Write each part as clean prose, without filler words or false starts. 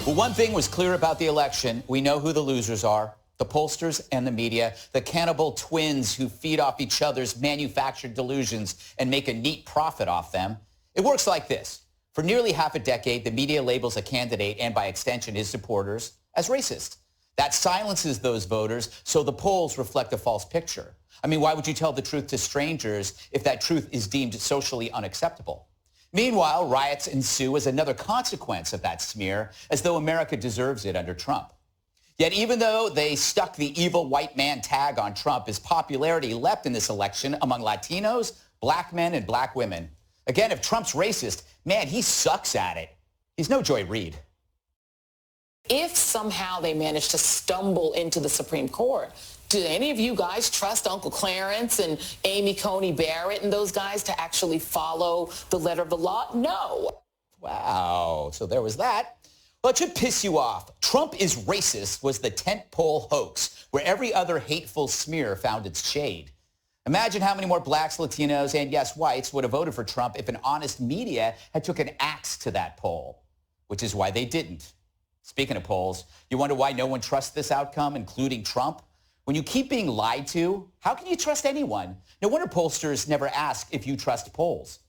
Well, one thing was clear about the election. We know who the losers are. The pollsters and the media, the cannibal twins who feed off each other's manufactured delusions and make a neat profit off them. It works like this. For nearly half a decade, the media labels a candidate and by extension his supporters as racist. That silences those voters, so the polls reflect a false picture. I mean, why would you tell the truth to strangers if that truth is deemed socially unacceptable? Meanwhile, riots ensue as another consequence of that smear, as though America deserves it under Trump. Yet even though they stuck the evil white man tag on Trump, his popularity leapt in this election among Latinos, black men, and black women. Again, if Trump's racist, man, he sucks at it. He's no Joy Reid. If somehow they manage to stumble into the Supreme Court, do any of you guys trust Uncle Clarence and Amy Coney Barrett and those guys to actually follow the letter of the law? No. Wow, so there was that. Well, it should piss you off. Trump is racist was the tentpole hoax where every other hateful smear found its shade. Imagine how many more blacks, Latinos, and yes, whites would have voted for Trump if an honest media had took an axe to that poll, which is why they didn't. Speaking of polls, you wonder why no one trusts this outcome, including Trump? When you keep being lied to, how can you trust anyone? No wonder pollsters never ask if you trust polls.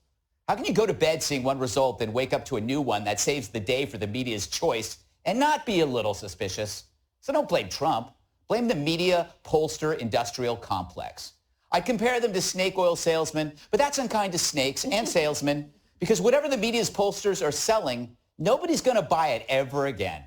How can you go to bed seeing one result, then wake up to a new one that saves the day for the media's choice and not be a little suspicious? So don't blame Trump. Blame the media pollster industrial complex. I'd compare them to snake oil salesmen, but that's unkind to snakes and salesmen because whatever the media's pollsters are selling, nobody's going to buy it ever again.